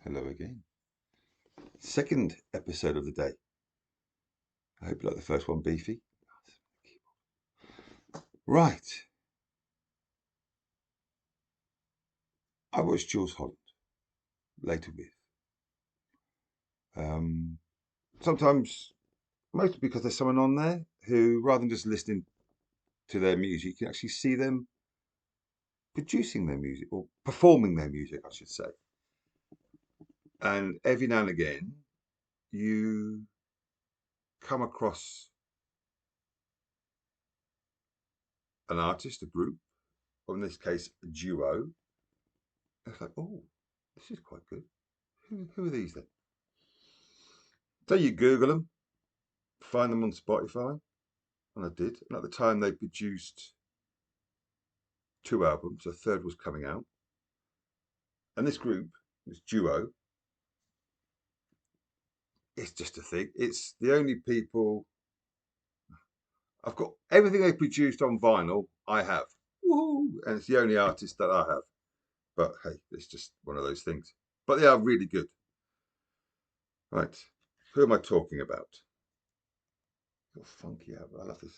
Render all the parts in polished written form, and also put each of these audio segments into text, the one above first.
Hello again. Second episode of the day. I hope you like the first one, Beefy. Right. I watched Jules Holland later with. Um, Sometimes, mostly because there's someone on there who, rather than just listening to their music, you can actually see them producing their music or performing their music, I should say. And every now and again, you come across an artist, a group, or in this case, a duo. It's like, oh, this is quite good. Who are these then? So you Google them, find them on Spotify, and I did. And at the time, they produced two albums. A third was coming out. And this group, this duo, it's just a thing. It's the only people. I've got everything they produced on vinyl. I have. Woohoo! And it's the only artist that I have. But hey, it's just one of those things. But they are really good. Right. Who am I talking about? Got funky album. I love this.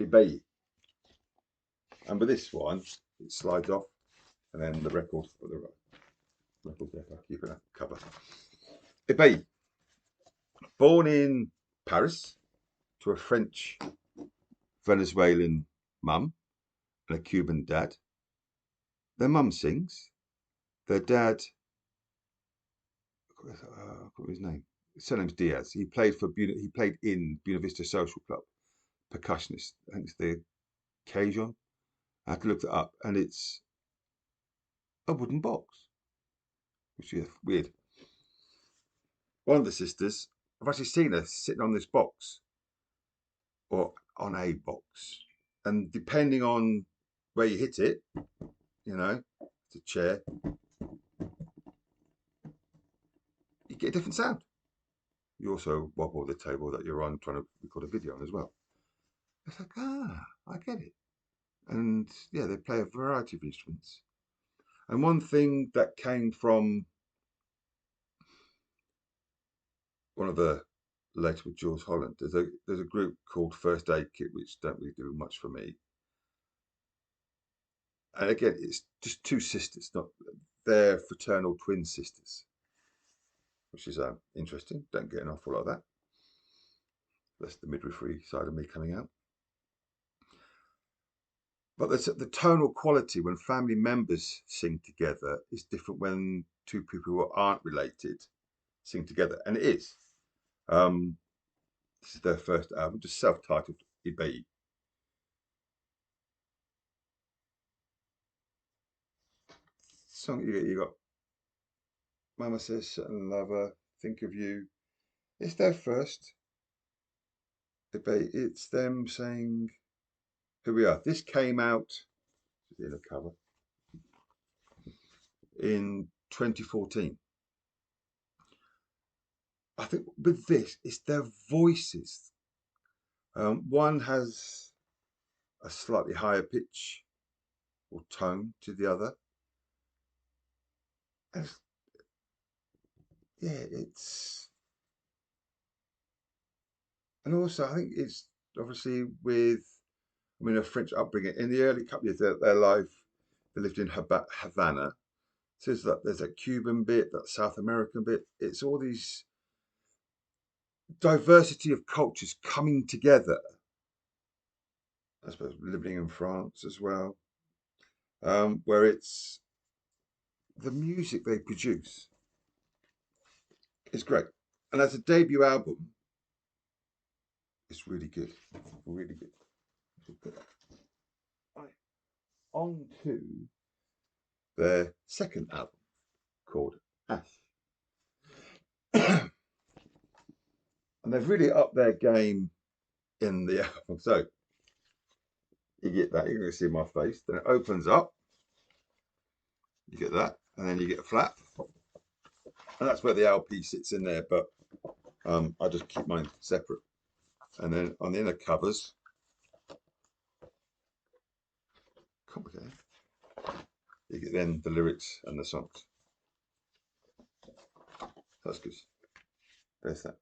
Ibeyi. And with this one, it slides off, and then the record, the record there, keep it a cover. Ibeyi, born in Paris to a French Venezuelan mum and a Cuban dad. Their mum sings. Their dad, what was his name? His surname's Diaz. He played in Buena Vista Social Club, percussionist. I think it's the Cajun. I had to look it up, and it's a wooden box, which is weird. One of the sisters, I've actually seen her sitting on this box or on a box, and depending on where you hit it, it's a chair, you get a different sound. You also wobble the table that you're on trying to record a video on as well. It's like, I get it. And yeah, they play a variety of instruments. And one thing that came from one of the later with Jules Holland, there's a group called First Aid Kit, which don't really do much for me. And again, it's just two sisters, not they're fraternal twin sisters, which is interesting. Don't get an awful lot of that. That's the midwifery side of me coming out. But the tonal quality when family members sing together is different when two people who aren't related sing together, and it is. This is their first album, just self-titled Ibeyi. Song you got Mama Says Certain Lover, Think of You. It's their first Ibeyi. It's them saying who we are. This came out in a cover in 2014. I think with this, it's their voices. One has a slightly higher pitch or tone to the other. And yeah, and also I think it's obviously with, a French upbringing. In the early couple of years of their life, they lived in Havana. So there's that Cuban bit, that South American bit. It's all these diversity of cultures coming together. I suppose living in France as well, where it's the music they produce is great. And as a debut album, it's really good. Really good. Right. On to their second album called Ash. And they've really upped their game in the album. So you get that, you're going to see my face. Then it opens up, you get that, and then you get a flap. And that's where the LP sits in there, but I just keep mine separate. And then on the inner covers, complicated, you get then the lyrics and the songs. That's good. There's that.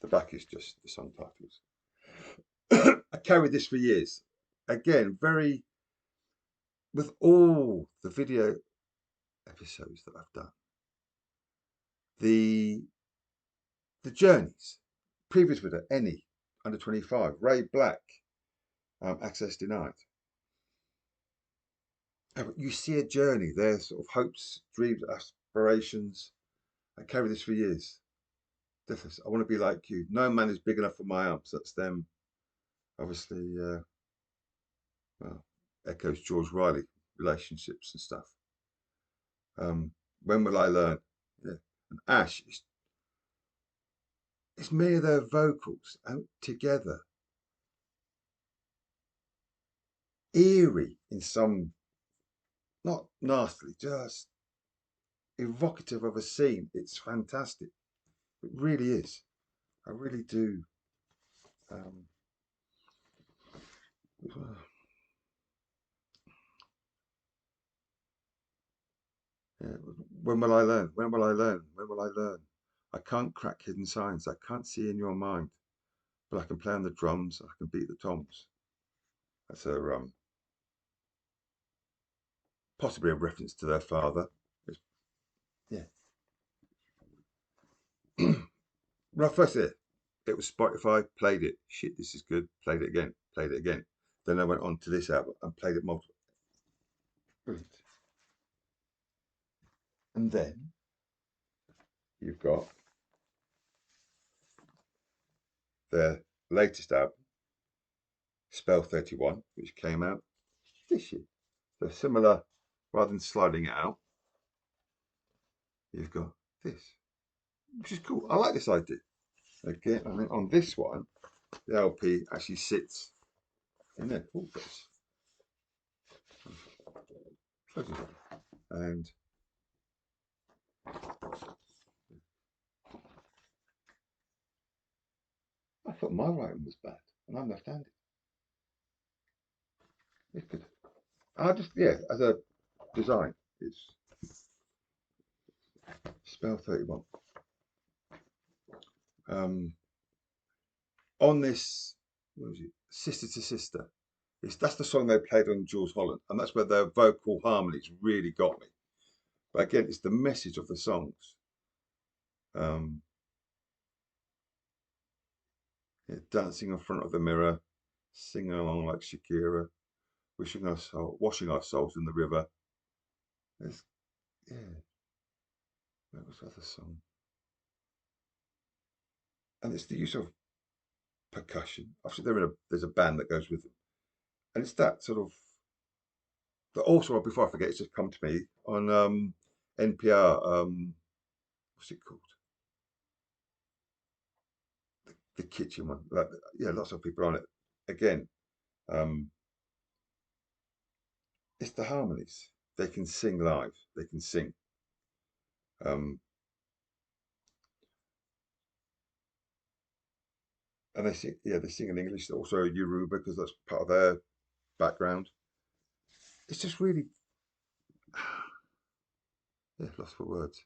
The back is just the song titles. I carried this for years. Again, very, with all the video episodes that I've done, the journeys, previous with it, any under 25, Ray Black, access denied. You see a journey, their sort of hopes, dreams, aspirations. I carry this for years. Definitely, I want to be like you. No man is big enough for my arms. That's them. Obviously, well, echoes George Riley, relationships and stuff. When will I learn? Yeah. And Ash, it's mere their vocals out together. Eerie in some, not nastily, just evocative of a scene. It's fantastic. It really is. I really do. Yeah. When will I learn? When will I learn? When will I learn? I can't crack hidden signs. I can't see in your mind, but I can play on the drums. I can beat the toms. That's a possibly a reference to their father. Yeah. Well, first it was Spotify, played it. Shit, this is good. Played it again. Played it again. Then I went on to this album and played it multiple. Brilliant. And then you've got their latest album, Spell 31, which came out this year. So similar, rather than sliding it out, you've got this, which is cool. I like this idea. Again, I mean, on this one, the LP actually sits in there. Oh, and I thought my writing was bad, and I'm left-handed. It's good. I just, yeah, as a design, it's Spell 31. On this, what was it? Sister to Sister. That's the song they played on Jules Holland, and that's where their vocal harmonies really got me. But again, it's the message of the songs. Yeah, dancing in front of the mirror, singing along like Shakira, washing our souls in the river. There's, yeah, what was the other song? And it's the use of percussion. Obviously, there's a band that goes with them, and it's that sort of. But also, before I forget, it's just come to me on NPR. What's it called? The kitchen one. Like, yeah, lots of people on it. Again, um, it's the harmonies. They can sing live. They can sing. Um, and they sing. Yeah, they sing in English. Also Yoruba because that's part of their background. It's just really, yeah, lost for words.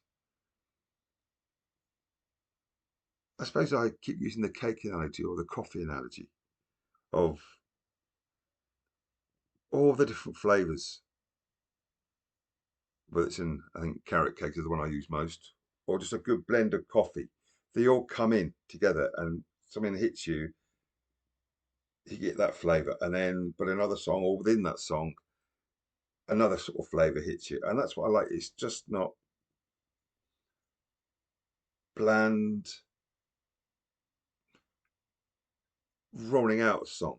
I suppose I keep using the cake analogy or the coffee analogy of all the different flavours. Whether it's in, I think carrot cake is the one I use most, or just a good blend of coffee. They all come in together, and something hits you, you get that flavour, and then but another song, or within that song, another sort of flavour hits you, and that's what I like. It's just not bland, rolling out a song.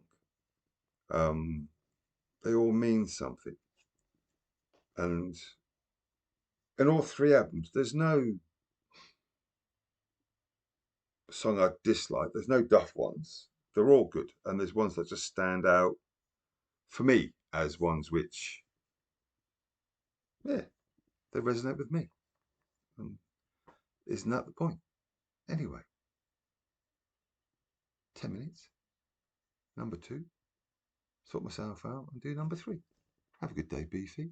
Um, they all mean something, and in all three albums, there's no song I dislike. There's no duff ones. They're all good, and there's ones that just stand out for me as ones which, yeah, they resonate with me. Isn't that the point? Anyway, 10 minutes. Number 2. Sort myself out and do number 3. Have a good day, Beefy.